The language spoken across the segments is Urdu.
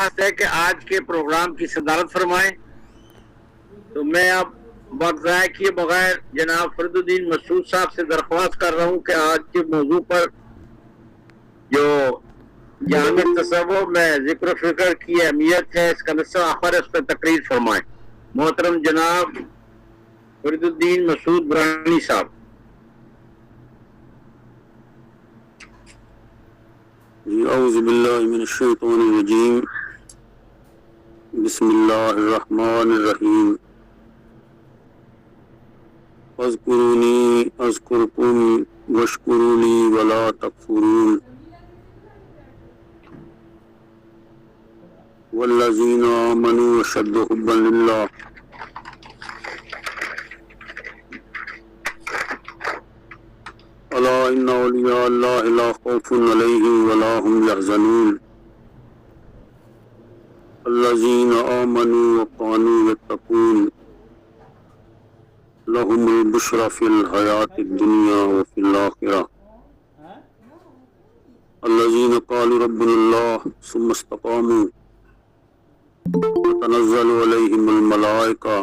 درخواست ہے کہ آج کے پروگرام کی صدارت فرمائیں. تو میں اب وقت ضائع کیے بغیر جناب فرید الدین مسعود صاحب سے درخواست کر رہا ہوں کہ آج کے موضوع پر جو جامع تصور میں ذکر و فکر کی اہمیت ہے، اس کا نصف آخر ہے، اس پر تقریر فرمائیں. محترم جناب فرید الدین مسعود برہانی صاحب. اعوذ باللہ من الشیطان الرجیم. بسم اللہ الرحمن الرحیم. اذکرونی اذکرکم واشکروا لی ولا تکفرون. والذین آمنوا اشد حبا للہ. الا ان اولیاء اللہ لا خوف علیہم ولا هم یحزنون. الذین آمنوا وکانوا یتقون لهم البشرى فی الحیاة الدنیا وفی الآخرہ. الذین قالوا ربنا اللہ ثم استقاموا تتنزل علیہم الملائکہ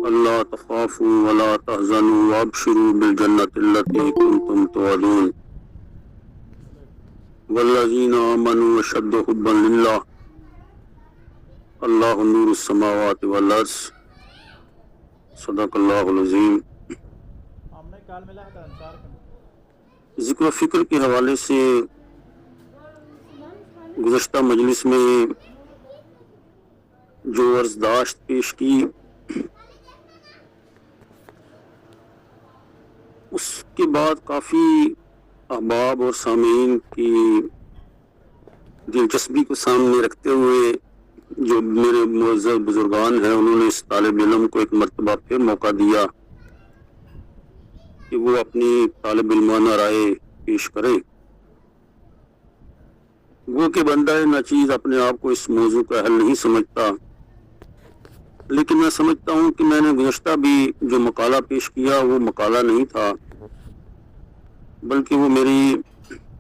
الا تخافوا ولا تحزنوا وابشروا بالجنة التي كنتم توعدون. والذین آمنوا اشد حبا للہ. اللہ نور السماوات والارض. صدق اللہ العظیم. ذکر و فکر کے حوالے سے گزشتہ مجلس میں جو عرضداشت پیش کی، اس کے بعد کافی احباب اور سامعین کی دلچسپی کو سامنے رکھتے ہوئے جو میرے معزز بزرگان ہیں، انہوں نے اس طالب علم کو ایک مرتبہ پھر موقع دیا کہ وہ اپنی طالب علمانہ رائے پیش کرے. وہ کہ بندہ ناچیز اپنے آپ کو اس موضوع کا حل نہیں سمجھتا، لیکن میں سمجھتا ہوں کہ میں نے گزشتہ بھی جو مقالہ پیش کیا وہ مقالہ نہیں تھا، بلکہ وہ میری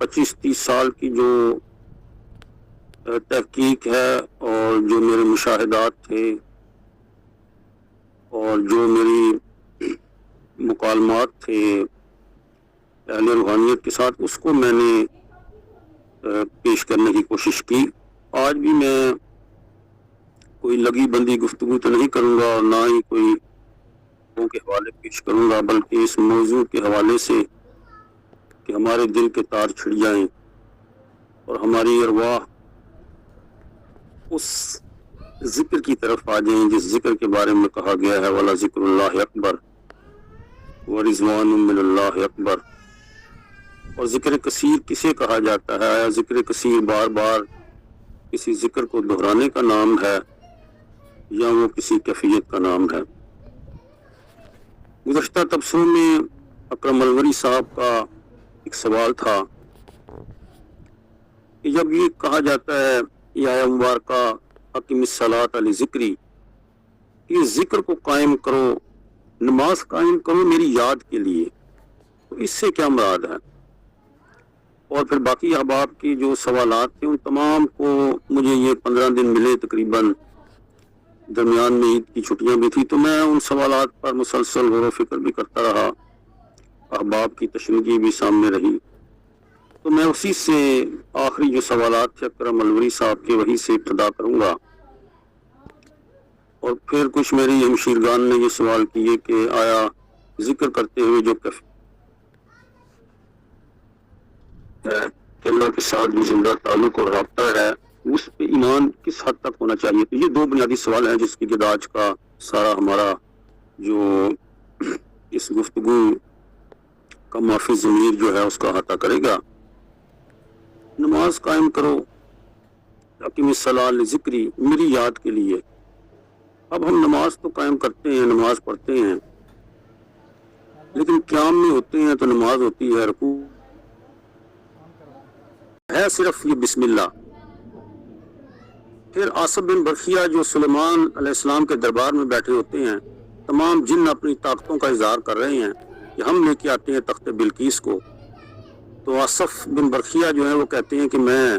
25-30 سال کی جو تحقیق ہے اور جو میرے مشاہدات تھے اور جو میری مکالمات تھے اہل روحانیت کے ساتھ، اس کو میں نے پیش کرنے کی کوشش کی. آج بھی میں کوئی لگی بندی گفتگو تو نہیں کروں گا اور نہ ہی کوئی لوگوں کے حوالے پیش کروں گا، بلکہ اس موضوع کے حوالے سے کہ ہمارے دل کے تار چھڑ جائیں اور ہماری ارواح اس ذکر کی طرف آ جائیں جس ذکر کے بارے میں کہا گیا ہے وَلَا ذِكْرُ اللَّهِ أَكْبَرُ وَرِضْوَانٌ مِّنَ اللَّهِ أَكْبَرُ. اور ذکر کثیر کسے کہا جاتا ہے؟ آیا ذکر کثیر بار بار کسی ذکر کو دہرانے کا نام ہے یا وہ کسی کیفیت کا نام ہے؟ گزشتہ تبصروں میں اکرم الوری صاحب کا ایک سوال تھا کہ جب یہ کہا جاتا ہے یہ آیا مبارکہ اقیم الصلاۃ لذکری، یہ ذکر کو قائم کرو، نماز قائم کرو میری یاد کے لیے، تو اس سے کیا مراد ہے؟ اور پھر باقی احباب کی جو سوالات تھے ان تمام کو مجھے یہ 15 دن ملے تقریباً، درمیان میں عید کی چھٹیاں بھی تھی، تو میں ان سوالات پر مسلسل غور و فکر بھی کرتا رہا، احباب کی تشنیگی بھی سامنے رہی. تو میں اسی سے آخری جو سوالات تھے اکرم الوری صاحب کے وہی سے ابتدا کروں گا. اور پھر کچھ میری ہمشیرگان نے یہ سوال کیے کہ آیا ذکر کرتے ہوئے جو اللہ کے ساتھ جو زندہ تعلق اور رابطہ ہے اس پہ ایمان کس حد تک ہونا چاہیے؟ تو یہ دو بنیادی سوال ہیں جس کی آج کا سارا ہمارا جو اس گفتگو کا معافی ضمیر جو ہے اس کا احاطہ کرے گا. نماز قائم کرو اقیم الصلاۃ لذکری، میری یاد کے لیے. اب ہم نماز تو قائم کرتے ہیں، نماز پڑھتے ہیں، لیکن قیام میں ہوتے ہیں تو نماز ہوتی ہے، رکوع ہے صرف یہ بسم اللہ. پھر آصف بن برخیہ جو سلیمان علیہ السلام کے دربار میں بیٹھے ہوتے ہیں، تمام جن اپنی طاقتوں کا اظہار کر رہے ہیں کہ ہم لے کے آتے ہیں تخت بلقیس کو، تو آصف بن برخیہ جو ہے وہ کہتے ہیں کہ میں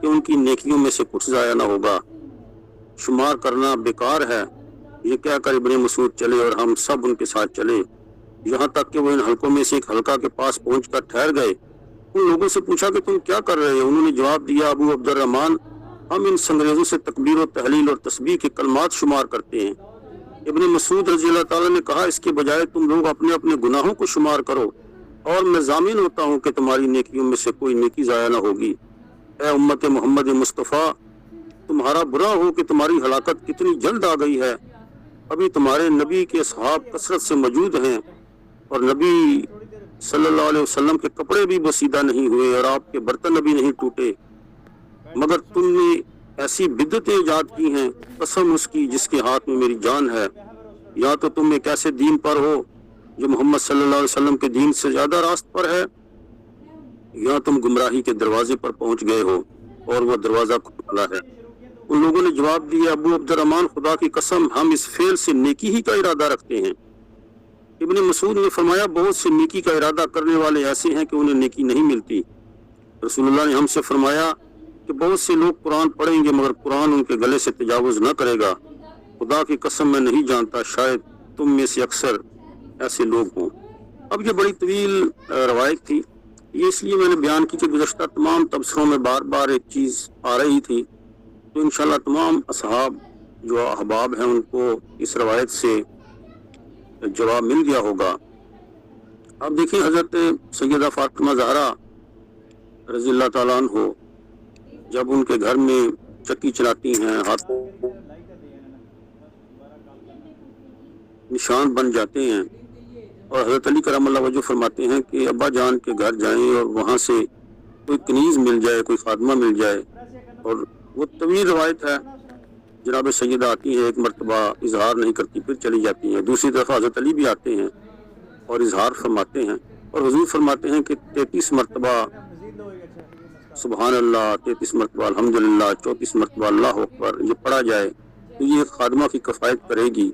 کہ ان کی نیکیوں میں سے کچھ ضائع نہ ہوگا، شمار کرنا بیکار ہے۔ یہ کہہ کر ابن مسعود چلے اور ہم سب ان کے ساتھ چلے، یہاں تک کہ وہ ان حلقوں میں سے ایک حلقہ کے پاس پہنچ کر ٹھہر گئے۔ ان لوگوں سے پوچھا کہ تم کیا کر رہے ہو؟ انہوں نے جواب دیا، ابو عبد الرحمن، ہم ان سنگریزوں سے تکبیر و تحلیل اور تسبیح کے کلمات شمار کرتے ہیں۔ ابن مسعود رضی اللہ تعالیٰ نے کہا، اس کے بجائے تم لوگ اپنے اپنے گناہوں کو شمار کرو، اور میں ضامن ہوتا ہوں کہ تمہاری نیکیوں میں سے کوئی نیکی ضائع نہ ہوگی۔ اے امت محمد مصطفیٰ، تمہارا برا ہو کہ تمہاری ہلاکت کتنی جلد آ گئی ہے۔ ابھی تمہارے نبی کے اصحاب کثرت سے موجود ہیں، اور نبی صلی اللہ علیہ وسلم کے کپڑے بھی بسیدہ نہیں ہوئے اور آپ کے برتن بھی نہیں ٹوٹے، مگر تم نے ایسی بدعتیں ایجاد کی ہیں، قسم اس کی جس کے ہاتھ میں میری جان ہے، یا تو تم ایک ایسے دین پر ہو جو محمد صلی اللہ علیہ وسلم کے دین سے زیادہ راست پر ہے، یا تم گمراہی کے دروازے پر پہنچ گئے ہو اور وہ دروازہ کھلا ہے۔ ان لوگوں نے جواب دیا، ابو عبد الرحمن، خدا کی قسم ہم اس فعل سے نیکی ہی کا ارادہ رکھتے ہیں۔ ابن مسعود نے فرمایا، بہت سے نیکی کا ارادہ کرنے والے ایسے ہیں کہ انہیں نیکی نہیں ملتی۔ رسول اللہ نے ہم سے فرمایا کہ بہت سے لوگ قرآن پڑھیں گے مگر قرآن ان کے گلے سے تجاوز نہ کرے گا۔ خدا کی قسم میں نہیں جانتا، شاید تم میں سے اکثر ایسے لوگ ہوں۔ اب یہ بڑی طویل روایت تھی، یہ اس لیے میں نے بیان کی کہ گزشتہ تمام تبصروں میں بار بار ایک چیز آ رہی تھی، تو انشاءاللہ تمام اصحاب جو احباب ہیں ان کو اس روایت سے جواب مل گیا ہوگا۔ اب دیکھیں، حضرت سیدہ فاطمہ زہرا رضی اللہ تعالیٰ عنہ جب ان کے گھر میں چکی چلاتی ہیں، ہاتھوں نشان بن جاتے ہیں، اور حضرت علی کرم اللہ وجہ فرماتے ہیں کہ ابا جان کے گھر جائیں اور وہاں سے کوئی کنیز مل جائے، کوئی خادمہ مل جائے، اور وہ طویل روایت ہے۔ جناب سیدہ آتی ہیں، ایک مرتبہ اظہار نہیں کرتی، پھر چلی جاتی ہیں، دوسری طرف حضرت علی بھی آتے ہیں اور اظہار فرماتے ہیں، اور حضور فرماتے ہیں کہ 33 مرتبہ سبحان اللہ، 33 مرتبہ الحمدللہ، 34 مرتبہ اللہ اکبر یہ پڑھا جائے تو یہ خادمہ کی کفایت کرے گی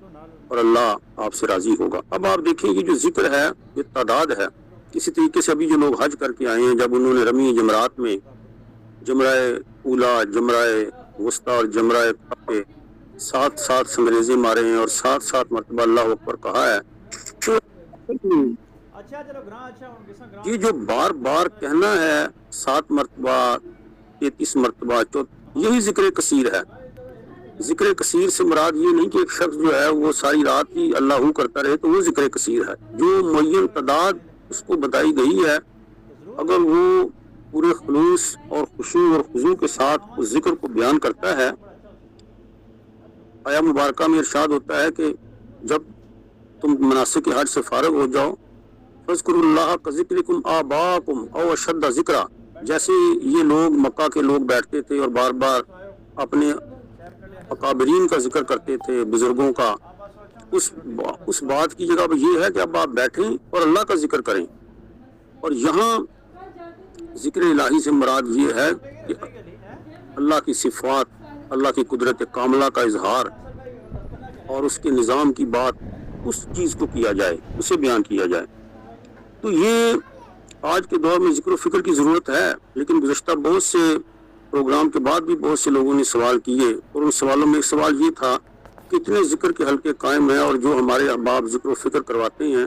اور اللہ آپ سے راضی ہوگا۔ اب آپ دیکھیں کہ جو ذکر ہے یہ تعداد ہے۔ اسی طریقے سے ابھی جو لوگ حج کر کے آئے ہیں، جب انہوں نے رمی جمرات میں جمرہ اولا، جمرہ وسطیٰ اور جمرہ پہ 7 سنگریزے مارے ہیں اور 7 مرتبہ اللہ اکبر کہا ہے، تو یہ جو بار بار کہنا ہے 7 مرتبہ، 33 مرتبہ، یہی ذکر کثیر ہے۔ ذکر کثیر سے مراد یہ نہیں کہ ایک شخص جو ہے وہ ساری رات ہی اللہ کرتا رہے تو وہ ذکر کثیر ہے۔ جو معین تعداد اس کو بتائی گئی ہے، اگر وہ پورے خلوص اور خشوع اور خضوع کے ساتھ اس ذکر کو بیان کرتا ہے، آیا مبارکہ میں ارشاد ہوتا ہے کہ جب تم مناسک حج سے فارغ ہو جاؤ، فاذکروا اللہ کذکرکم آباءکم او اشد ذکرا، جیسے یہ لوگ مکہ کے لوگ بیٹھتے تھے اور بار بار اپنے اکابرین کا ذکر کرتے تھے، بزرگوں کا، اس بات کی جگہ یہ ہے کہ اب آپ بیٹھیں اور اللہ کا ذکر کریں۔ اور یہاں ذکر الہی سے مراد یہ ہے کہ اللہ کی صفات، اللہ کی قدرت کاملہ کا اظہار اور اس کے نظام کی بات، اس چیز کو کیا جائے، اسے بیان کیا جائے۔ تو یہ آج کے دور میں ذکر و فکر کی ضرورت ہے، لیکن گزشتہ بہت سے پروگرام کے بعد بھی بہت سے لوگوں نے سوال کیے، اور ان سوالوں میں ایک سوال یہ تھا کہ اتنے ذکر کے حلقے قائم ہیں اور جو ہمارے احباب ذکر و فکر کرواتے ہیں،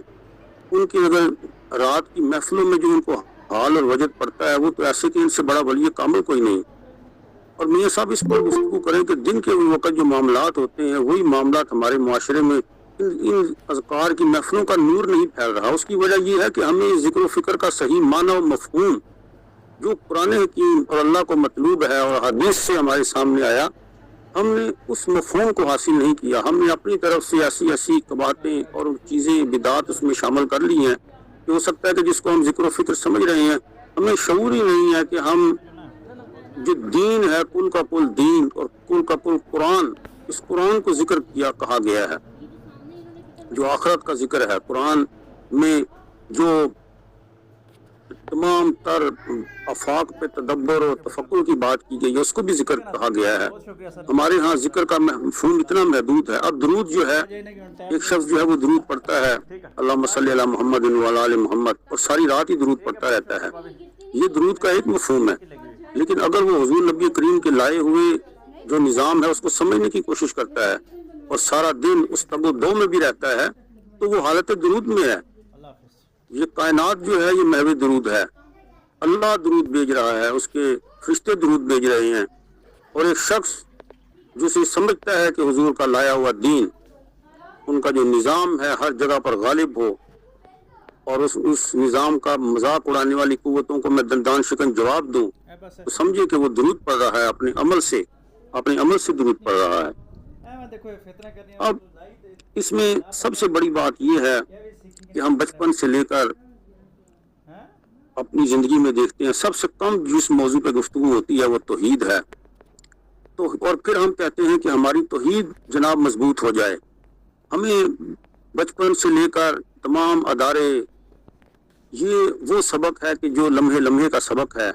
ان کی اگر رات کی محفلوں میں جو ان کو حال اور وجد پڑتا ہے، وہ تو ایسے کہ ان سے بڑا ولی کامل کوئی نہیں۔ اور میاں صاحب اس پر گفتگو کریں کہ دن کے وقت جو معاملات ہوتے ہیں وہی معاملات ہمارے معاشرے میں ان اذکار کی محفلوں کا نور نہیں پھیل رہا۔ اس کی وجہ یہ ہے کہ ہمیں ذکر و فکر کا صحیح معنی و مفہوم جو قرآن حکیم اور اللہ کو مطلوب ہے اور حدیث سے ہمارے سامنے آیا، ہم نے اس مفہوم کو حاصل نہیں کیا۔ ہم نے اپنی طرف سے ایسی قباحتیں اور چیزیں بدعات اس میں شامل کر لی ہیں کہ ہو سکتا ہے کہ جس کو ہم ذکر و فکر سمجھ رہے ہیں، ہمیں شعور ہی نہیں ہے کہ ہم جو دین ہے، کل کا کل دین اور کل کا کل قرآن، اس قرآن کو ذکر کہا گیا ہے، جو آخرت کا ذکر ہے۔ قرآن میں جو تمام تر افاق پہ تدبر اور تفکر کی بات کی گئی ہے، اس کو بھی ذکر کہا گیا ہے۔ ہمارے ہاں ذکر کا مفہوم اتنا محدود ہے۔ اب درود جو ہے، ایک شخص جو ہے وہ درود پڑھتا ہے، اللہم صلی علی محمد وعلی آل محمد، اور ساری رات ہی درود پڑھتا رہتا ہے۔ یہ درود کا ایک مفہوم ہے، لیکن اگر وہ حضور نبی کریم کے لائے ہوئے جو نظام ہے اس کو سمجھنے کی کوشش کرتا ہے اور سارا دن اس تب و دو میں بھی رہتا ہے تو وہ حالت درود میں ہے. یہ کائنات جو ہے یہ محو درود ہے. اللہ درود بھیج رہا ہے, اس کے فرشتے درود بھیج رہے ہیں, اور ایک شخص جو اسے سمجھتا ہے کہ حضور کا لایا ہوا دین, ان کا جو نظام ہے ہر جگہ پر غالب ہو, اور اس نظام کا مذاق اڑانے والی قوتوں کو میں دندان شکن جواب دوں, تو سمجھے کہ وہ درود پڑھ رہا ہے اپنے عمل سے درود پڑھ رہا ہے. اب اس میں سب سے بڑی بات یہ ہے کہ ہم بچپن سے لے کر اپنی زندگی میں دیکھتے ہیں سب سے کم جس موضوع پہ گفتگو ہوتی ہے وہ توحید ہے. تو اور پھر ہم کہتے ہیں کہ ہماری توحید جناب مضبوط ہو جائے. ہمیں بچپن سے لے کر تمام ادارے, یہ وہ سبق ہے کہ جو لمحے لمحے کا سبق ہے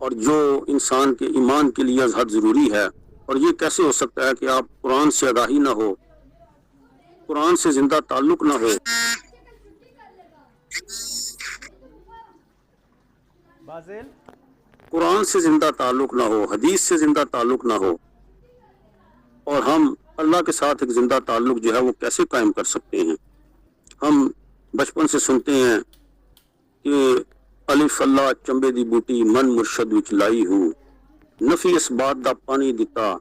اور جو انسان کے ایمان کے لیے حد ضروری ہے. اور یہ کیسے ہو سکتا ہے کہ آپ قرآن سے آگاہی نہ ہو, قرآن سے زندہ تعلق نہ ہو, قرآن سے زندہ تعلق نہ ہو, حدیث سے زندہ تعلق نہ ہو, اور ہم اللہ کے ساتھ ایک زندہ تعلق جو ہے وہ کیسے قائم کر سکتے ہیں. ہم بچپن سے سنتے ہیں کہ الف اللہ چمبے دی بوٹی من مرشد وچ لائی ہوں, نفی اس بات دا پانی دیتا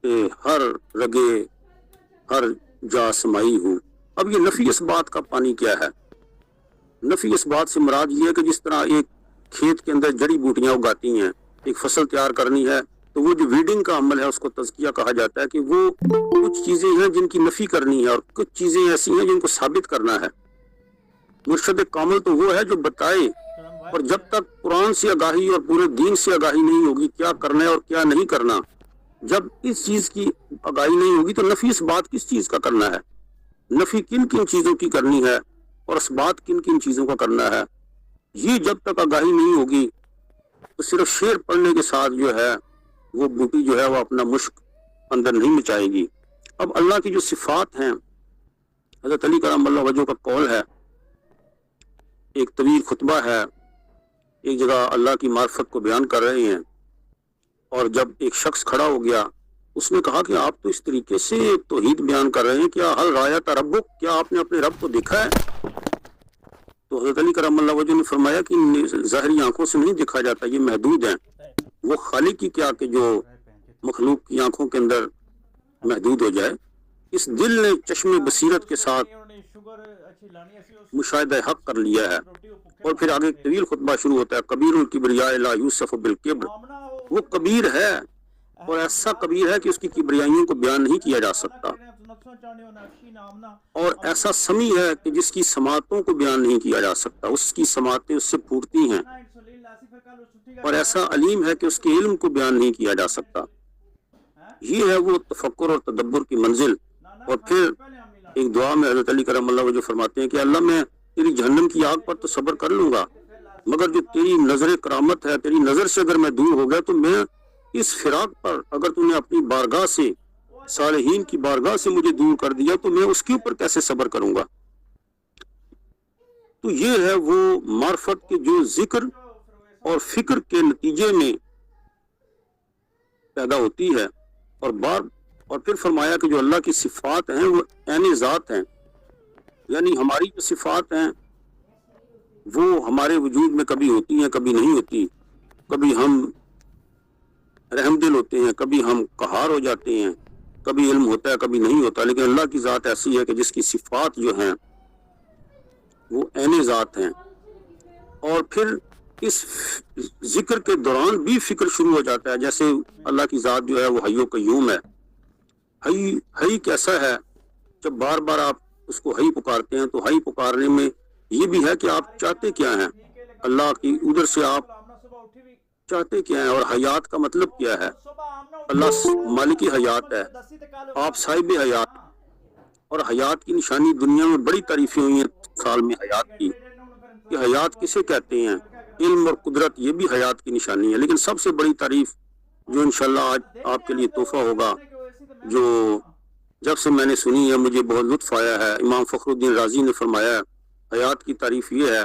کہ ہر رگے ہر جا سمائی ہوں. اب یہ نفی اس بات کا پانی کیا ہے؟ نفی اس بات سے مراد یہ ہے کہ جس طرح ایک کھیت کے اندر جڑی بوٹیاں اگاتی ہیں, ایک فصل تیار کرنی ہے تو وہ جو ویڈنگ کا عمل ہے اس کو تزکیہ کہا جاتا ہے, کہ وہ کچھ چیزیں ہیں جن کی نفی کرنی ہے اور کچھ چیزیں ایسی ہیں جن کو ثابت کرنا ہے. مرشد کامل تو وہ ہے جو بتائے, اور جب تک قرآن سے آگاہی اور پورے دین سے آگاہی نہیں ہوگی کیا کرنا ہے اور کیا نہیں کرنا, جب اس چیز کی آگاہی نہیں ہوگی تو نفی اس بات کس چیز کا کرنا ہے, نفی کن کن چیزوں کی کرنی ہے اور اس بات کن کن چیزوں کا کرنا ہے, یہ جب تک آگاہی نہیں ہوگی تو صرف شعر پڑھنے کے ساتھ جو ہے وہ بوٹی جو ہے وہ اپنا مشک اندر نہیں مچائے گی. اب اللہ کی جو صفات ہیں, حضرت علی کرم اللہ وجہ کا قول ہے, ایک طویل خطبہ ہے, ایک جگہ اللہ کی معرفت کو بیان کر رہے ہیں, اور جب ایک شخص کھڑا ہو گیا اس نے کہا کہ آپ تو اس طریقے سے توحید بیان کر رہے ہیں, کیا حل رایت ربک, کیا آپ نے اپنے رب کو دیکھا ہے؟ تو حضرت علی کرم اللہ وجہ نے فرمایا کہ ظاہری آنکھوں سے نہیں دیکھا جاتا, یہ محدود ہیں. وہ خالق کی کیا کہ جو مخلوق کی آنکھوں کے اندر محدود ہو جائے. اس دل نے چشم بصیرت کے ساتھ مشاہدہ حق کر لیا ہے. اور پھر آگے طویل خطبہ شروع ہوتا ہے, کبیر الکبریاء لا یوصف بالکبر, وہ کبیر ہے اور ایسا کبیر ہے کہ اس کی کبریائیوں کو بیان نہیں کیا جا سکتا, اور ایسا سمیع ہے کہ جس کی سماعتوں کو بیان نہیں کیا جا سکتا, اس کی سماعتیں اس سے پھوٹتی ہیں, اور ایسا علیم ہے کہ اس کے علم کو بیان نہیں کیا جا سکتا. یہ ہے وہ تفکر اور تدبر کی منزل. اور پھر ایک دعا میں حضرت علی کرم اللہ وجہ فرماتے ہیں کہ اللہ میں تیری جہنم کی آگ پر تو صبر کر لوں گا, مگر جو تیری نظر کرامت ہے, تیری نظر سے اگر میں دور ہو گیا تو میں اس فراق پر, اگر تو نے اپنی بارگاہ سے, صالحین کی بارگاہ سے مجھے دور کر دیا تو میں اس کے اوپر کیسے صبر کروں گا. تو یہ ہے وہ معرفت کے جو ذکر اور فکر کے نتیجے میں پیدا ہوتی ہے. اور پھر فرمایا کہ جو اللہ کی صفات ہیں وہ عین ذات ہیں, یعنی ہماری جو صفات ہیں وہ ہمارے وجود میں کبھی ہوتی ہیں کبھی نہیں ہوتی, کبھی ہم رحم دل ہوتے ہیں, کبھی ہم قہار ہو جاتے ہیں, کبھی علم ہوتا ہے کبھی نہیں ہوتا. لیکن اللہ کی ذات ایسی ہے کہ جس کی صفات جو ہیں وہ عین ذات ہیں. اور پھر اس ذکر کے دوران بھی فکر شروع ہو جاتا ہے, جیسے اللہ کی ذات جو ہے وہ حی و قیوم ہے. حی کیسا ہے؟ جب بار بار آپ اس کو حی پکارتے ہیں تو حی پکارنے میں یہ بھی ہے کہ آپ چاہتے کیا ہیں, اللہ کی ادھر سے آپ چاہتے کیا ہیں, اور حیات کا مطلب کیا ہے. اللہ مالک حیات ہے, آپ صاحب حیات, اور حیات کی نشانی دنیا میں بڑی تعریفیں ہوئی ہیں سال میں حیات کی, کہ حیات کسے کہتے ہیں. علم اور قدرت یہ بھی حیات کی نشانی ہے, لیکن سب سے بڑی تعریف جو انشاءاللہ آج آپ کے لیے تحفہ ہوگا, جو جب سے میں نے سنی ہے مجھے بہت لطف آیا ہے. امام فخر الدین رازی نے فرمایا حیات کی تعریف یہ ہے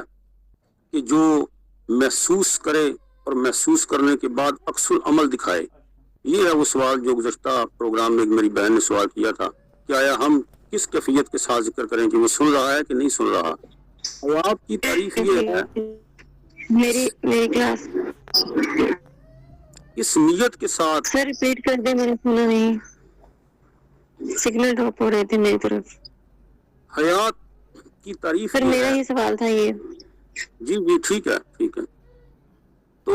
کہ جو محسوس کرے اور محسوس کرنے کے بعد عکس العمل دکھائے. یہ ہے وہ سوال جو گزشتہ پروگرام میں میری بہن نے سوال کیا تھا کہ آیا ہم کس کیفیت کے ساتھ ذکر کریں کہ وہ سن رہا ہے کہ نہیں سن رہا. آپ کی تعریف یہ ہے میری کلاس اس نیت کے ساتھ. سر ریپیٹ کر دیں, میں نے سنا نہیں, سگنل ڈراپ ہو رہے تھے میری طرف. حیات کی تعریف سر میرا ہی سوال تھا یہ. جی جی ٹھیک ہے ٹھیک ہے. تو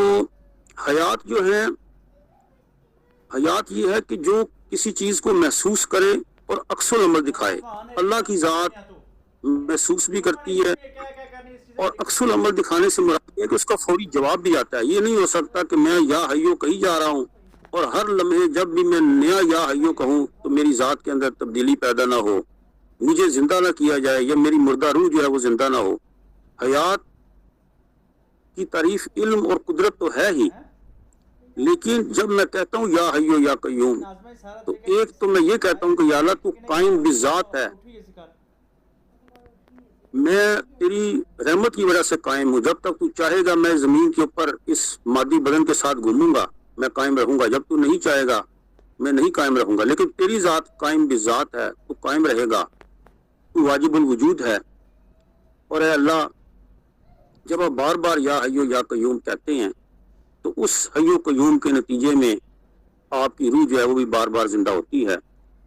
حیات جو ہے, حیات یہ ہے کہ جو کسی چیز کو محسوس کرے اور عکس العمل دکھائے. اللہ کی ذات محسوس بھی کرتی ہے اور عکس العمل دکھانے سے مراد ہے کہ اس کا فوری جواب بھی آتا ہے. یہ نہیں ہو سکتا کہ میں یا حیو کہی جا رہا ہوں اور ہر لمحے جب بھی میں نیا یا حیو کہوں تو میری ذات کے اندر تبدیلی پیدا نہ ہو, مجھے زندہ نہ کیا جائے یا میری مردہ روح جو ہے وہ زندہ نہ ہو. حیات کی تعریف علم اور قدرت تو ہے ہی, لیکن جب میں کہتا ہوں یا حیو یا قیوم تو ایک تو میں یہ کہتا ہوں کہ یا اللہ تو قائم بذات ہے, میں تیری رحمت کی وجہ سے قائم ہوں. جب تک تو چاہے گا میں زمین کے اوپر اس مادی بدن کے ساتھ گھوموں گا, میں قائم رہوں گا. جب تو نہیں چاہے گا میں نہیں قائم رہوں گا. لیکن تیری ذات قائم بذات ہے, تو قائم رہے گا, تو واجب الوجود ہے. اور اے اللہ جب آپ بار بار یا حیو یا قیوم کہتے ہیں تو اس حیو قیوم کے نتیجے میں آپ کی روح جو ہے وہ بھی بار بار زندہ ہوتی ہے.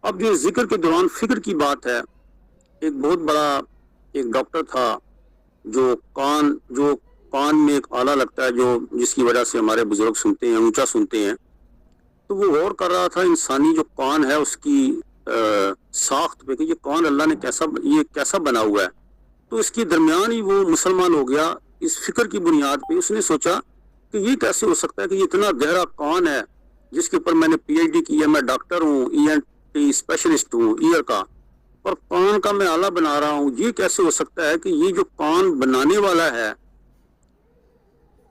اب جو ذکر کے دوران فکر کی بات ہے, ایک بہت بڑا ایک ڈاکٹر تھا جو کان میں ایک آلہ لگتا ہے جو جس کی وجہ سے ہمارے بزرگ سنتے ہیں, اونچا سنتے ہیں. تو وہ غور کر رہا تھا انسانی جو کان ہے اس کی ساخت پہ کہ یہ کان اللہ نے کیسا بنا ہوا ہے. تو اس کے درمیان ہی وہ مسلمان ہو گیا اس فکر کی بنیاد پہ. اس نے سوچا کہ یہ کیسے ہو سکتا ہے کہ یہ اتنا گہرا کان ہے جس کے اوپر میں نے پی ایچ ڈی کی ہے, میں ڈاکٹر ہوں, ENT اسپیشلسٹ ہوں ایئر کا, اور کان کا میں آلہ بنا رہا ہوں. یہ کیسے ہو سکتا ہے کہ یہ جو کان بنانے والا ہے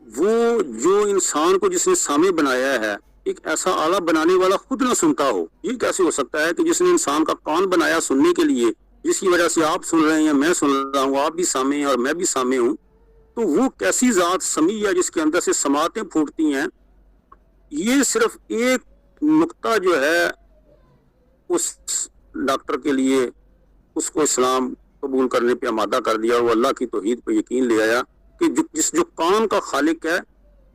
وہ جو انسان کو جس نے سامع بنایا ہے ایک ایسا آلہ بنانے والا خود نہ سنتا ہو. یہ کیسے ہو سکتا ہے کہ جس نے انسان کا کان بنایا سننے کے لیے, جس کی وجہ سے آپ سن رہے ہیں, میں سن رہا ہوں, آپ بھی سامع ہیں اور میں بھی سامع ہوں, تو وہ کیسی ذات سمیع ہے جس کے اندر سے سماعتیں پھوٹتی ہیں. یہ صرف ایک نقطہ جو ہے اس ڈاکٹر کے لیے اس کو اسلام قبول کرنے پہ آمادہ کر دیا, اور وہ اللہ کی توحید پہ یقین لے آیا کہ جو کان کا خالق ہے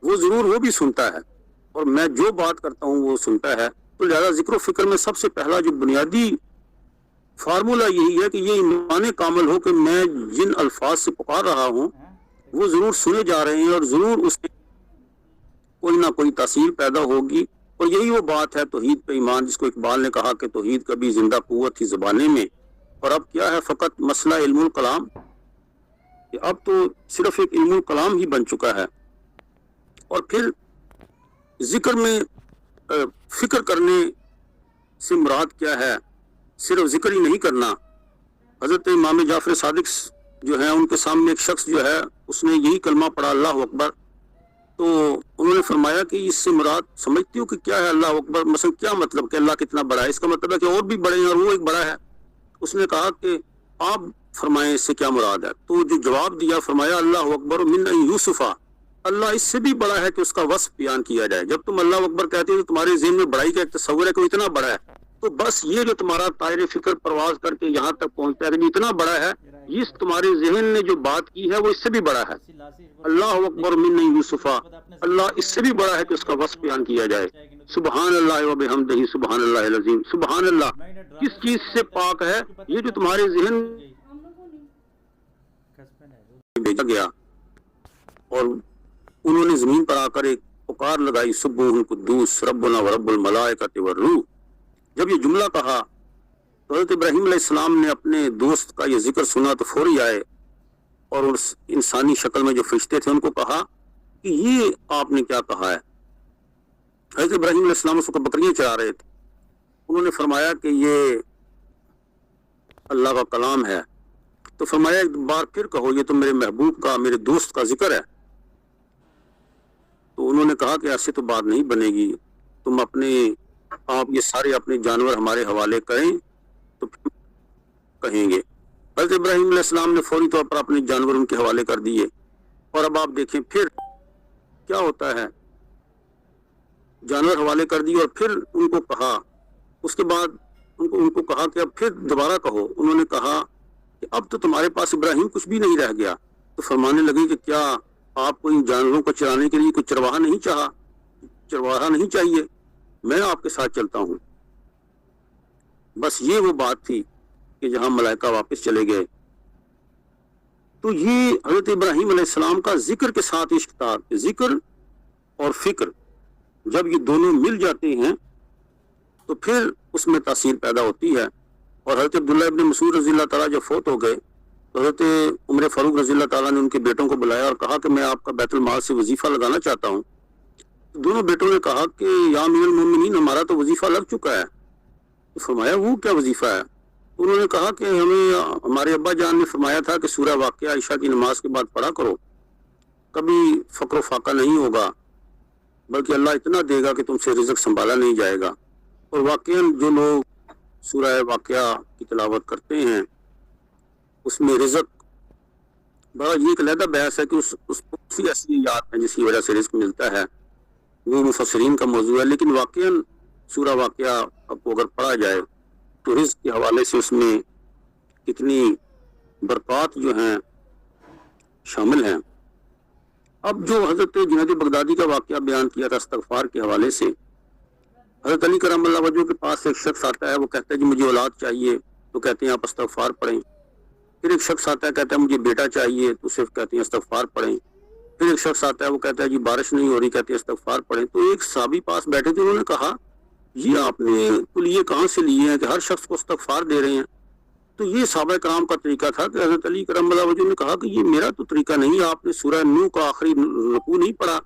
وہ ضرور وہ بھی سنتا ہے اور میں جو بات کرتا ہوں وہ سنتا ہے. تو لہذا ذکر و فکر میں سب سے پہلا جو بنیادی فارمولہ یہی ہے کہ یہ ایمان کامل ہو کہ میں جن الفاظ سے پکار رہا ہوں وہ ضرور سنے جا رہے ہیں اور ضرور اس میں کوئی نہ کوئی تاثیر پیدا ہوگی. اور یہی وہ بات ہے توحید پہ ایمان, جس کو اقبال نے کہا کہ توحید کبھی زندہ قوت تھی زبانے میں, اور اب کیا ہے فقط مسئلہ علم الکلام, کہ اب تو صرف ایک علم الکلام ہی بن چکا ہے. اور پھر ذکر میں فکر کرنے سے مراد کیا ہے, صرف ذکر ہی نہیں کرنا. حضرت امام جعفر صادق جو ہیں ان کے سامنے ایک شخص جو ہے اس نے یہی کلمہ پڑھا اللہ اکبر, تو انہوں نے فرمایا کہ اس سے مراد سمجھتی ہو کہ کیا ہے اللہ اکبر, مثلا کیا مطلب کہ اللہ کتنا بڑا ہے, اس کا مطلب ہے کہ اور بھی بڑے ہیں اور وہ ایک بڑا ہے. اس نے کہا کہ آپ فرمائیں اس سے کیا مراد ہے. تو جو جواب دیا فرمایا اللہ اکبر من یوسفہ, اللہ اس سے بھی بڑا ہے کہ اس کا وصف بیان کیا جائے. جب تم اللہ اکبر کہتے ہو تو تمہارے ذہن میں بڑائی کا ایک تصور ہے کہ وہ اتنا بڑا ہے, تو بس یہ جو تمہارا طائر فکر پرواز کر کے یہاں تک پہنچتا ہے کہ اتنا بڑا ہے, یہ تمہارے ذہن نے جو بات کی ہے وہ اس سے بھی بڑا ہے. اللہ اکبر من یوسفہ, اللہ اس سے بھی بڑا ہے کہ اس کا وصف بیان کیا جائے. سبحان اللہ و بحمدہ سبحان اللہ العظیم. سبحان اللہ کس چیز سے پاک ہے, یہ جو تمہارے ذہن بھیجا گیا. اور انہوں نے زمین پر آ کر ایک پکار لگائی سبوح قدوس ربنا و رب الملائکۃ والروح. جب یہ جملہ کہا تو حضرت ابراہیم علیہ السلام نے اپنے دوست کا یہ ذکر سنا تو فوری آئے اور اس انسانی شکل میں جو فرشتے تھے ان کو کہا کہ یہ آپ نے کیا کہا ہے. حضرت ابراہیم علیہ السلام اس کو بکریاں چرا رہے تھے. انہوں نے فرمایا کہ یہ اللہ کا کلام ہے. تو فرمایا ایک بار پھر کہو یہ تو میرے محبوب کا میرے دوست کا ذکر ہے. تو انہوں نے کہا کہ ایسے تو بات نہیں بنے گی, تم آپ یہ سارے اپنے جانور ہمارے حوالے کریں تو پھر کہیں گے. حضرت ابراہیم علیہ السلام نے فوری طور پر اپنے جانور ان کے حوالے کر دیے. اور اب آپ دیکھیں پھر کیا ہوتا ہے، جانور حوالے کر دی اور پھر ان کو کہا، اس کے بعد ان کو کہا کہ اب پھر دوبارہ کہو. انہوں نے کہا کہ اب تو تمہارے پاس ابراہیم کچھ بھی نہیں رہ گیا. تو فرمانے لگے کہ کیا آپ کو ان جانوروں کو چرانے کے لیے کوئی چرواہا نہیں چاہیے؟ میں آپ کے ساتھ چلتا ہوں. بس یہ وہ بات تھی کہ جہاں ملائکہ واپس چلے گئے. تو یہ حضرت ابراہیم علیہ السلام کا ذکر کے ساتھ عشق تھا. ذکر اور فکر جب یہ دونوں مل جاتے ہیں تو پھر اس میں تاثیر پیدا ہوتی ہے. اور حضرت عبداللہ ابن مسعود رضی اللہ تعالیٰ جب فوت ہو گئے تو حضرت عمر فاروق رضی اللہ تعالیٰ نے ان کے بیٹوں کو بلایا اور کہا کہ میں آپ کا بیت المال سے وظیفہ لگانا چاہتا ہوں. دونوں بیٹوں نے کہا کہ یا امیر المومنین، ہمارا تو وظیفہ لگ چکا ہے. تو فرمایا وہ کیا وظیفہ ہے؟ انہوں نے کہا کہ ہمارے ابا جان نے فرمایا تھا کہ سورہ واقعہ عشاء کی نماز کے بعد پڑھا کرو، کبھی فقر و فاقہ نہیں ہوگا، بلکہ اللہ اتنا دے گا کہ تم سے رزق سنبھالا نہیں جائے گا. اور واقعاً جو لوگ سورہ واقعہ کی تلاوت کرتے ہیں اس میں رزق بڑا، یہ ایک علیحدہ بحث ہے کہ اس کو ایسی یاد ہے جس کی وجہ سے رزق ملتا ہے، وہ مفسرین کا موضوع ہے. لیکن واقعاً سورہ واقعہ کو اگر پڑھا جائے تو رزق کے حوالے سے اس میں کتنی برکات جو ہیں شامل ہیں. اب جو حضرت جنید بغدادی کا واقعہ بیان کیا تھا استغفار کے حوالے سے، حضرت علی کرم اللہ وجہ کے پاس ایک شخص آتا ہے، وہ کہتا ہے جی مجھے اولاد چاہیے، تو کہتے ہیں آپ استغفار پڑھیں. پھر ایک شخص آتا ہے کہتا ہے مجھے بیٹا چاہیے، تو صرف کہتے ہیں استغفار پڑھیں. پھر ایک شخص آتا ہے وہ کہتا ہے جی بارش نہیں ہو رہی، کہتے ہیں استغفار پڑھیں. تو ایک صحابی پاس بیٹھے تھے، انہوں نے کہا یہ آپ نے کلیے کہاں سے لیے ہیں کہ ہر شخص کو استغفار دے رہے ہیں؟ تو یہ صحابہ کرام کا طریقہ تھا کہ حضرت علی کرم اللہ وجہ نے کہا کہ یہ میرا تو طریقہ نہیں ہے. آپ نے سورہ نوح کا آخری رکوع نہیں پڑھا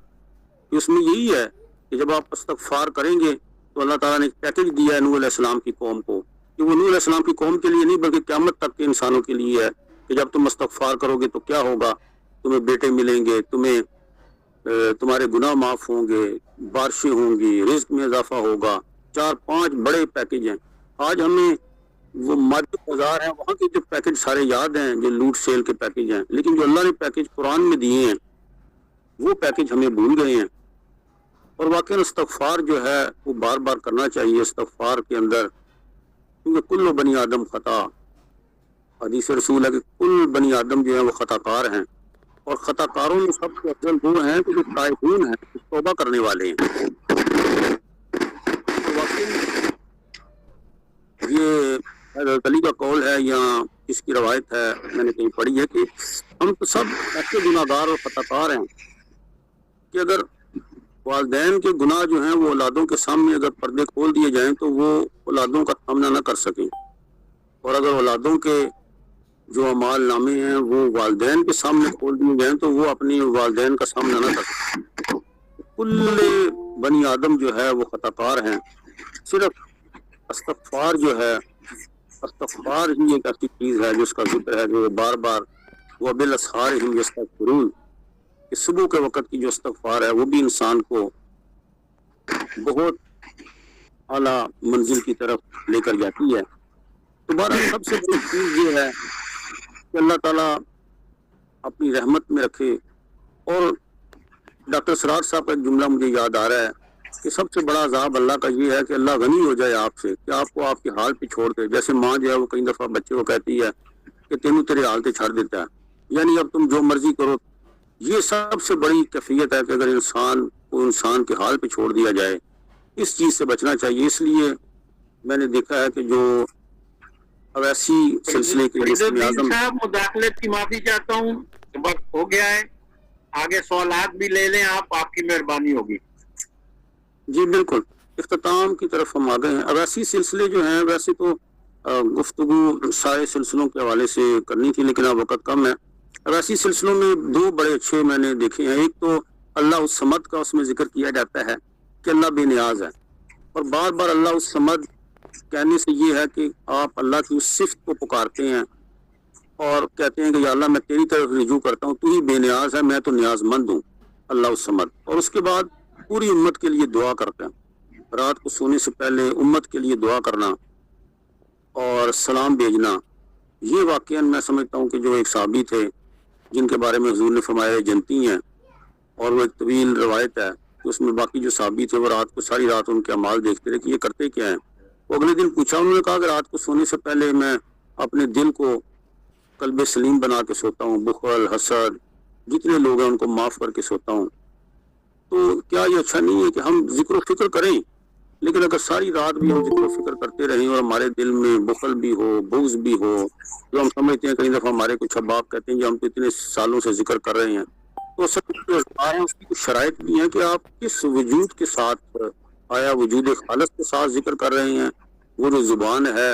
کہ اس میں یہی ہے کہ جب آپ استغفار کریں گے تو اللہ تعالیٰ نے ایک پیکج دیا ہے نوح علیہ السلام کی قوم کو، کہ وہ نوح علیہ السلام کی قوم کے لیے نہیں بلکہ قیامت تک کے انسانوں کے لیے ہے کہ جب تم استغفار کرو گے تو کیا ہوگا، تمہیں بیٹے ملیں گے، تمہارے گناہ معاف ہوں گے، بارشیں ہوں گی، رزق میں اضافہ ہوگا. 4-5 بڑے پیکج ہیں. آج ہمیں وہ مادی بازار ہیں وہاں کے جو پیکج سارے یاد ہیں، جو لوٹ سیل کے پیکج ہیں، لیکن جو اللہ نے پیکج قرآن میں دیے ہیں وہ پیکج ہمیں بھول گئے ہیں. اور واقعی استغفار جو ہے وہ بار بار کرنا چاہیے استغفار کے اندر، کیونکہ کل بنی آدم خطا، حدیث رسول ہے کہ کل بنی آدم جو ہیں وہ خطا کار ہیں، اور خطا کاروں میں سب سے افضل وہ ہیں کہ جو تائبون ہیں، توبہ کرنے والے ہیں. یہ حضرت علی کا قول ہے یا اس کی روایت ہے، میں نے کہیں پڑھی ہے کہ ہم تو سب ایسے گناہ گار اور خطا کار ہیں کہ اگر والدین کے گناہ جو ہیں وہ اولادوں کے سامنے اگر پردے کھول دیے جائیں تو وہ اولادوں کا سامنا نہ کر سکیں، اور اگر اولادوں کے جو اعمال نامے ہیں وہ والدین کے سامنے کھول دیے جائیں تو وہ اپنی والدین کا سامنا نہ کر سکیں. کل بنی آدم جو ہے وہ خطا کار ہیں. صرف استغفار جو ہے، استغفار ہی ایک ایسی چیز ہے جس کا ذکر ہے جو بار بار وَبِالْأَسْحَارِ هُمْ يَسْتَغْفِرُونَ، کہ صبح کے وقت کی جو استغفار ہے وہ بھی انسان کو بہت اعلیٰ منزل کی طرف لے کر جاتی ہے. دوبارہ سب سے بڑی چیز یہ ہے کہ اللہ تعالیٰ اپنی رحمت میں رکھے. اور ڈاکٹر سراج صاحب کا ایک جملہ مجھے یاد آ رہا ہے کہ سب سے بڑا عذاب اللہ کا یہ ہے کہ اللہ غنی ہو جائے آپ سے، کہ آپ کو آپ کے حال پہ چھوڑ دے. جیسے ماں جو ہے وہ کئی دفعہ بچے کو کہتی ہے کہ تینوں تیرے حال پہ چھاڑ دیتا ہے، یعنی اب تم جو مرضی کرو. یہ سب سے بڑی کیفیت ہے کہ اگر انسان کو انسان کے حال پہ چھوڑ دیا جائے. اس چیز سے بچنا چاہیے. اس لیے میں نے دیکھا ہے کہ جو اویسی سلسلے کے صاحب مداخلت کی معافی چاہتا ہوں، وقت ہو گیا ہے، آگے سوالات بھی لے لیں آپ کی مہربانی ہوگی. جی بالکل، اختتام کی طرف ہم آ گئے ہیں. اویسی سلسلے جو ہیں ویسے تو گفتگو سارے سلسلوں کے حوالے سے کرنی تھی لیکن اب وقت کم ہے. اویسی سلسلوں میں 2 بڑے اچھے میں نے دیکھے ہیں. ایک تو اللہ الصمد کا اس میں ذکر کیا جاتا ہے کہ اللہ بے نیاز ہے، اور بار بار اللہ الصمد کہنے سے یہ ہے کہ آپ اللہ کی اس صفت کو پکارتے ہیں اور کہتے ہیں کہ یا اللہ میں تیری طرف رجوع کرتا ہوں، تو ہی بے نیاز ہے، میں تو نیاز مند ہوں. اللہ الصمد. اور اس کے بعد پوری امت کے لیے دعا کرتے ہیں، رات کو سونے سے پہلے امت کے لیے دعا کرنا اور سلام بھیجنا. یہ واقعاً میں سمجھتا ہوں کہ جو ایک صحابی تھے جن کے بارے میں حضور نے فرمایا جنتی ہیں، اور وہ ایک طویل روایت ہے کہ اس میں باقی جو صحابی تھے وہ رات کو ساری رات ان کے اعمال دیکھتے رہے کہ یہ کرتے کیا ہیں. وہ اگلے دن پوچھا, انہوں نے کہا کہ رات کو سونے سے پہلے میں اپنے دل کو قلب سلیم بنا کے سوتا ہوں, بخل, حسد, جتنے لوگ ہیں ان کو معاف کر کے سوتا ہوں. تو کیا یہ اچھا نہیں ہے کہ ہم ذکر و فکر کریں, لیکن اگر ساری رات بھی ہم ذکر و فکر کرتے رہیں اور ہمارے دل میں بخل بھی ہو, بغض بھی ہو, جو ہم سمجھتے ہیں کئی دفعہ ہمارے کچھ احباب کہتے ہیں کہ ہم تو اتنے سالوں سے ذکر کر رہے ہیں, تو سب جو اذکار ہیں اس کی کچھ شرائط بھی ہیں کہ آپ کس وجود کے ساتھ, آیا وجود خالص کے ساتھ ذکر کر رہے ہیں. وہ جو زبان ہے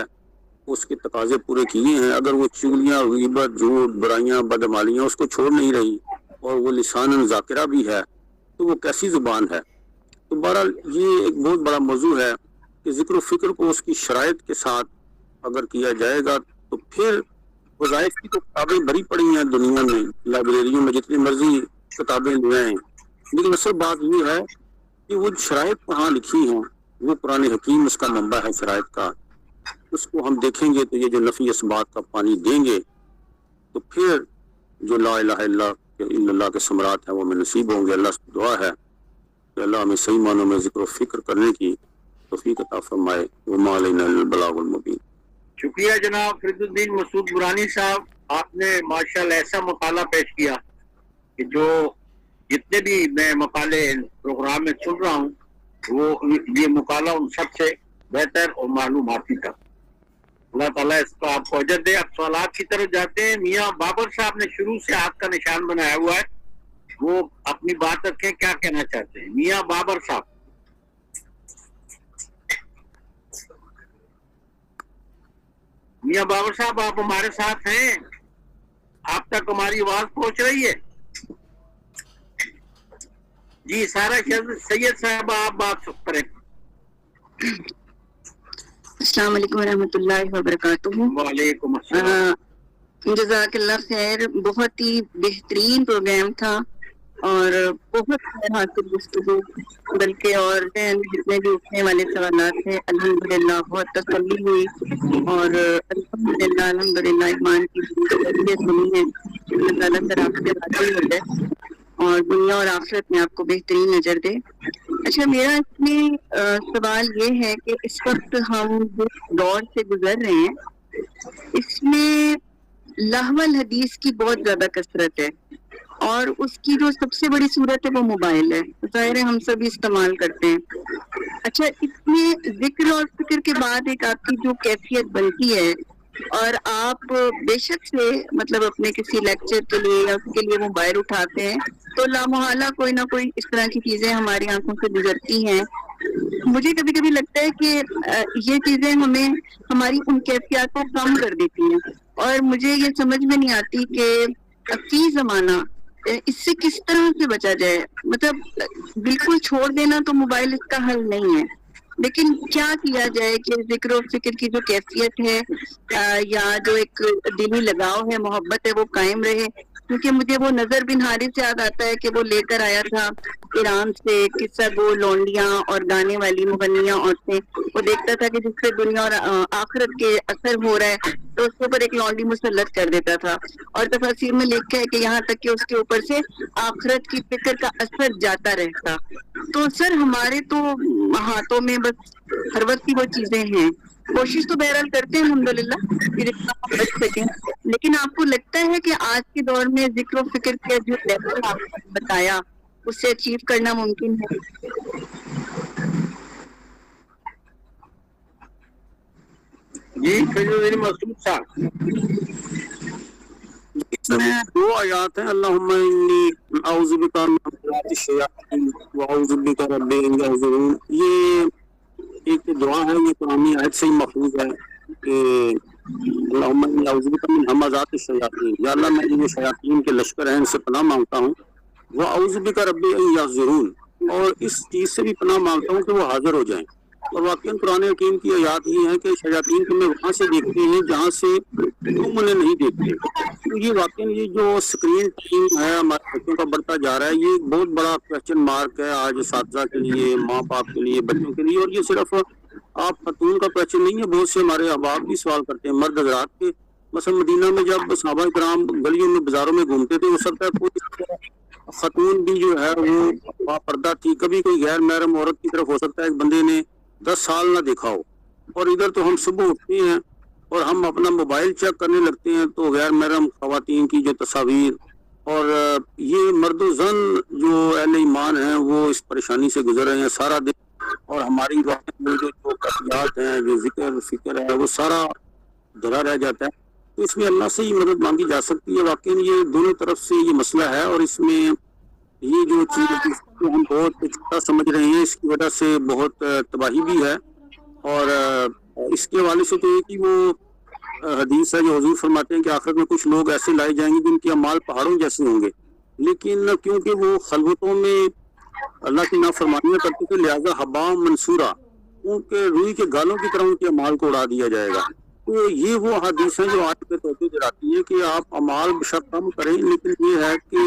اس کے تقاضے پورے کیے ہیں, اگر وہ چغلیاں, غیبت, جھوٹ, برائیاں, بدعمالیاں اس کو چھوڑ نہیں رہی اور وہ لسان ذاکرہ بھی ہے, تو وہ کیسی زبان ہے. تو بہرحال یہ ایک بہت بڑا موضوع ہے کہ ذکر و فکر کو اس کی شرائط کے ساتھ اگر کیا جائے گا تو پھر وظائف کی تو کتابیں بھری پڑی ہیں دنیا میں, لائبریریوں میں جتنی مرضی کتابیں لے آئیں, لیکن اصل بات یہ ہے کہ وہ شرائط کہاں لکھی ہیں. وہ قرآن حکیم اس کا منبع ہے شرائط کا, اس کو ہم دیکھیں گے تو یہ جو نفی اثبات کا پانی دیں گے تو پھر جو لا الہ الا اللہ کے ثمرات ہیں وہ ہمیں نصیب ہوں گے. اللہ سے دعا ہے کہ اللہ ہمیں صحیح معنوں میں ذکر و فکر کرنے کی توفیق عطا فرمائے. وما علینا الا البلاغ المبین. شکریہ جناب فرید الدین مسعود برانی صاحب, آپ نے ماشاءاللہ ایسا مقالہ پیش کیا کہ جو جتنے بھی میں مقالے پروگرام میں سن رہا ہوں وہ یہ مقالہ ان سب سے بہتر اور معلوماتی تھا. اللہ تعالیٰ اس کو آپ کو اجر دے. اب سوالات کی طرف جاتے ہیں. میاں بابر صاحب نے شروع سے ہاتھ کا نشان بنایا ہوا ہے, وہ اپنی بات رکھیں, کیا کہنا چاہتے ہیں میاں بابر صاحب. میاں بابر صاحب آپ ہمارے ساتھ ہیں, آپ تک ہماری آواز پہنچ رہی ہے؟ جی سارا سید صاحب آپ بات کریں. السلام علیکم ورحمۃ اللہ وبرکاتہ. وعلیکم السلام. جزاک اللہ خیر. بہت ہی بہترین پروگرام تھا اور بہت خیر حاصل گفتگو, بلکہ اور جتنے بھی اٹھنے والے سوالات ہیں الحمدللہ بہت تسلی ہوئی اور الحمدللہ ایمان کی سنی ہے. اللہ تعالیٰ سر آپ سے راضی ہو جائے اور دنیا اور آخرت میں آپ کو بہترین نظر دے. اچھا, میرا اس میں سوال یہ ہے کہ اس وقت ہم جس دور سے گزر رہے ہیں اس میں لہو الحدیث کی بہت زیادہ کثرت ہے اور اس کی جو سب سے بڑی صورت ہے وہ موبائل ہے. ظاہر ہے ہم سب استعمال کرتے ہیں. اچھا, اس میں ذکر اور فکر کے بعد ایک آپ کی جو کیفیت بنتی ہے اور آپ بے شک سے مطلب اپنے کسی لیکچر کے لیے یا اس کے لیے موبائل اٹھاتے ہیں تو لامحالہ کوئی نہ کوئی اس طرح کی چیزیں ہماری آنکھوں سے گزرتی ہیں. مجھے کبھی کبھی لگتا ہے کہ یہ چیزیں ہمیں ہماری ان کیفیات کو کم کر دیتی ہیں اور مجھے یہ سمجھ میں نہیں آتی کہ فی زمانہ اس سے کس طرح سے بچا جائے. مطلب بالکل چھوڑ دینا تو موبائل اس کا حل نہیں ہے, لیکن کیا کیا جائے کہ ذکر و فکر کی جو کیفیت ہے یا جو ایک دلی لگاؤ ہے, محبت ہے, وہ قائم رہے. کیونکہ مجھے وہ نظر بن حارث یاد آتا ہے کہ وہ لے کر آیا تھا ایران سے قصہ گو لونڈیاں اور گانے والی مغنیاں عورتیں. وہ دیکھتا تھا کہ جس سے دنیا اور آخرت کے اثر ہو رہا ہے تو اس کے اوپر ایک لونڈی مسلط کر دیتا تھا اور تفاسیر میں لکھا ہے کہ یہاں تک کہ اس کے اوپر سے آخرت کی فکر کا اثر جاتا رہتا. تو سر ہمارے تو ہاتھوں میں بس ہر وقت کی وہ چیزیں ہیں. کوشش تو بہرحال کرتے ہیں الحمدللہ کہ جتنا ہم بچ سکیں, لیکن آپ کو لگتا ہے کہ آج کے دور میں ذکر و فکر کے جو لیول آپ نے بتایا اس سے اچیو کرنا ممکن ہے؟ جی فرید الدین مسعود صاحب. دو آیات ہیں, اللہم انی اعوذ بک من همزات الشیاطین واعوذ بک رب ان یحضرون. یہ ایک دعا ہے, یہ قرآن آیت سے ہی محفوظ ہے کہ اللہم انی اعوذ بک من همزات الشیاطین, یا اللہ میں جو شیاطین کے لشکر ہیں ان سے پناہ مانگتا ہوں. واعوذ بک رب ان یحضرون, اور اس چیز سے بھی پناہ مانگتا ہوں کہ وہ حاضر ہو جائیں. اور واقعاً قرآن حکیم کی آیات یہ ہیں کہ شیاطین تمہیں وہاں سے دیکھتے ہیں جہاں سے تم انہیں نہیں دیکھتے. تو یہ واقعاً یہ جو اسکرین ٹائم ہے ہمارے بچوں کا بڑھتا جا رہا ہے, یہ ایک بہت بڑا کویسچن مارک ہے آج اساتذہ کے لیے, ماں باپ کے لیے, بچوں کے لیے. اور یہ صرف آپ خاتون کا کویسچن نہیں ہے, بہت سے ہمارے احباب بھی سوال کرتے ہیں, مرد حضرات کے. مثلا مدینہ میں جب صحابہ کرام گلیوں میں بازاروں میں گھومتے تھے, ہو سکتا ہے کوئی خاتون بھی جو ہے وہ باپردہ تھی. کبھی کوئی غیر محرم عورت کی طرف ہو سکتا ہے ایک بندے نے 10 سال نہ دیکھا ہو, اور ادھر تو ہم صبح اٹھتے ہیں اور ہم اپنا موبائل چیک کرنے لگتے ہیں تو غیر محرم خواتین کی جو تصاویر, اور یہ مرد و زن جو اہل ایمان ہیں وہ اس پریشانی سے گزر رہے ہیں سارا دن, اور ہماری جو کفیات ہیں, جو ذکر فکر ہے, وہ سارا دھرا رہ جاتا ہے. تو اس میں اللہ سے ہی مدد مانگی جا سکتی ہے. واقعی یہ دونوں طرف سے یہ مسئلہ ہے, اور اس میں یہ جو چیز ہم بہت چھوٹا سمجھ رہے ہیں, اس کی وجہ سے بہت تباہی بھی ہے. اور اس کے حوالے سے تو یہ کہ وہ حدیث ہے جو حضور فرماتے ہیں کہ آخرت میں کچھ لوگ ایسے لائے جائیں گے جن کے اعمال پہاڑوں جیسے ہوں گے, لیکن کیونکہ وہ خلوتوں میں اللہ کی نافرمانیاں کرتے تھے لہذا حبا منصورہ, ان کے روئی کے گالوں کی طرح ان کے اعمال کو اڑا دیا جائے گا. تو یہ وہ حدیث ہیں جو آج پہ توجہ دلاتی ہیں کہ آپ اعمال بشک کم کریں, لیکن یہ ہے کہ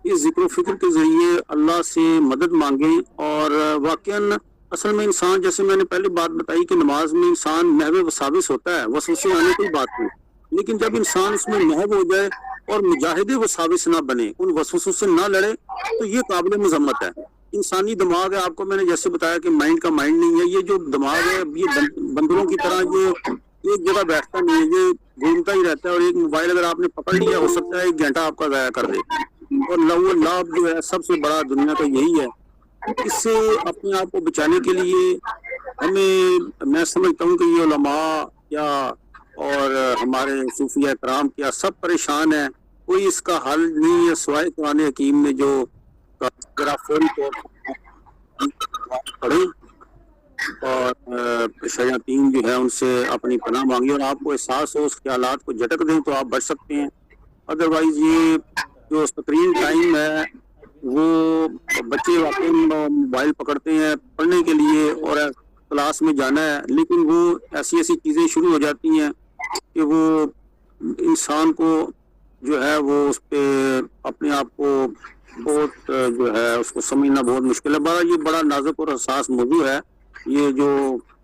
اس ذکر و فکر کے ذریعے اللہ سے مدد مانگیں. اور واقعاً اصل میں انسان, جیسے میں نے پہلے بات بتائی کہ نماز میں انسان محو وساوس ہوتا ہے, وسوسے آنے کی بات نہیں, لیکن جب انسان اس میں محو ہو جائے اور مجاہد وساوس نہ بنے, ان وسوسوں سے نہ لڑے, تو یہ قابل مذمت ہے. انسانی دماغ ہے, آپ کو میں نے جیسے بتایا کہ مائنڈ کا مائنڈ نہیں ہے. یہ جو دماغ ہے یہ بندروں کی طرح یہ ایک جگہ بیٹھتا نہیں ہے, یہ گھومتا ہی رہتا ہے. اور ایک موبائل اگر آپ نے پکڑ لیا, ہو سکتا ہے 1 گھنٹہ آپ کا ضائع کر دے. اور لو لاب جو ہے سب سے بڑا دنیا کا یہی ہے. اس سے اپنے آپ کو بچانے کے لیے ہمیں, میں سمجھتا ہوں کہ یہ علماء کیا اور ہمارے صوفیہ کرام کیا سب پریشان ہیں, کوئی اس کا حل نہیں ہے سوائے قرآن حکیم میں جو فوری طور پر پڑھیں اور شیاطین جو ہے ان سے اپنی پناہ مانگی, اور آپ کو احساس ہو اس خیالات کو جھٹک دیں تو آپ بچ سکتے ہیں. ادروائز یہ جو اسکرین ٹائم ہے وہ بچے واقعی موبائل پکڑتے ہیں پڑھنے کے لیے اور کلاس میں جانا ہے, لیکن وہ ایسی چیزیں شروع ہو جاتی ہیں کہ وہ انسان کو جو ہے وہ اس پہ اپنے آپ کو بہت جو ہے اس کو سمجھنا بہت مشکل ہے. یہ بڑا نازک اور حساس موضوع ہے. یہ جو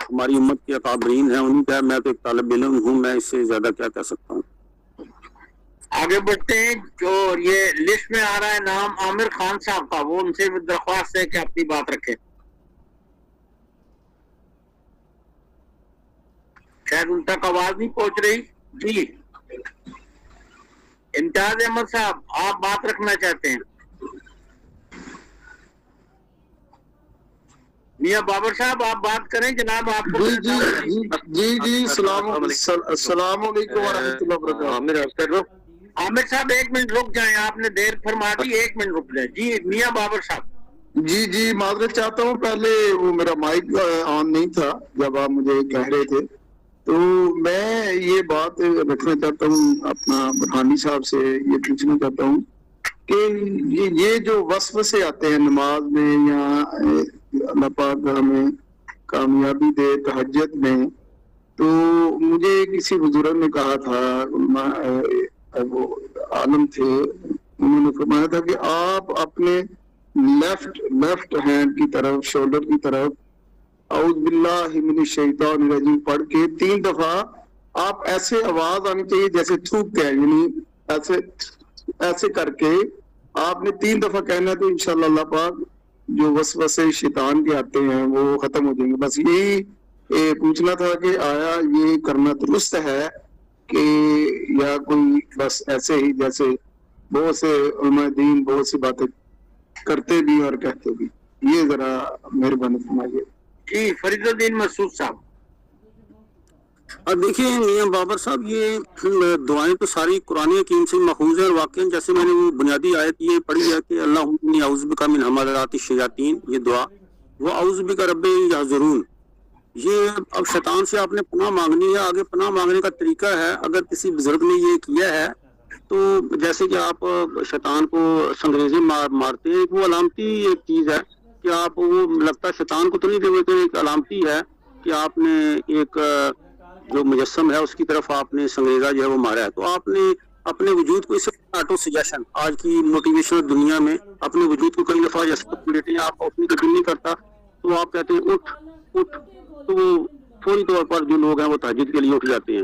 ہماری امت کے اکابرین ہیں انہیں کا, میں تو ایک طالب علم ہوں, میں اس سے زیادہ کیا کہہ سکتا ہوں. آگے بڑھتے ہیں. جو یہ لسٹ میں آ رہا ہے نام عامر خان صاحب کا, وہ ان سے درخواست ہے کہ اپنی بات رکھیں. شاید ان تک آواز نہیں پہنچ رہی. جی امتیاز احمد صاحب, آپ بات رکھنا چاہتے ہیں. میاں بابر صاحب آپ بات کریں جناب. آپ کو جی السلام علیکم ورحمۃ اللہ وبرکاتہ. عامر صاحب 1 منٹ رک جائیں, آپ نے دیر فرما دی, 1 منٹ رک جائیں. جی میاں بابر صاحب. جی معذرت چاہتا ہوں, پہلے وہ میرا مائک آن نہیں تھا جب آپ مجھے کہہ رہے تھے, تو میں یہ بات رکھنا چاہتا ہوں اپنا برہانی صاحب سے, یہ پوچھنا چاہتا ہوں کہ یہ جو وسوسے آتے ہیں نماز میں, یا اللہ پاک ہمیں کامیابی دے تہجد میں, تو مجھے کسی بزرگ نے کہا تھا, وہ عالم تھے, انہوں نے فرمایا تھا کہ آپ اپنے لیفٹ ہینڈ کی طرف, شولڈر کی طرف اعوذ باللہ من الشیطان الرجیم پڑھ کے 3 دفعہ آپ ایسے آواز آنی چاہیے جیسے تھوکتے ہیں, یعنی ایسے کر کے آپ نے 3 دفعہ کہنا ہے, تو انشاءاللہ اللہ پاک جو وسوسے شیطان کے آتے ہیں وہ ختم ہو جائیں گے. بس یہی پوچھنا تھا کہ آیا یہ کرنا درست ہے کہ یا کوئی بس ایسے ہی جیسے بہت سے علماء دین بہت سی باتیں کرتے بھی اور کہتے بھی. یہ ذرا مہربانی فرمائیے. جی فرید الدین مسعود صاحب. دیکھیں میاں بابر صاحب, یہ دعائیں تو ساری قرآن حکیم سے ماخوذ ہیں. واقعی جیسے میں نے وہ بنیادی آیت یہ پڑھی ہے کہ اللہم انی اعوذ بک من حمزات الشیاطین, یہ دعا, وہ اعوذ بک رب یحضرون, یہ اب شیطان سے آپ نے پناہ مانگنی ہے. آگے پناہ مانگنے کا طریقہ ہے, اگر کسی بزرگ نے یہ کیا ہے تو جیسے کہ آپ شیطان کو سنگریزے مارتے ہیں, وہ علامتی ایک چیز ہے کہ آپ, وہ لگتا شیطان کو تو نہیں دے, تو ایک علامتی ہے کہ آپ نے ایک جو مجسم ہے اس کی طرف آپ نے سنگریزہ جو ہے وہ مارا ہے. تو آپ نے اپنے وجود کو, اسے آٹو سجیشن آج کی موٹیویشنل دنیا میں اپنے وجود کو کئی دفعہ جیسے لیتے ہیں, آپ اپنی دل نہیں کرتا تو آپ کہتے ہیں اٹھ, تو وہ فوری طور پر جو لوگ ہیں وہ تہجد کے لیے اٹھ جاتے ہیں.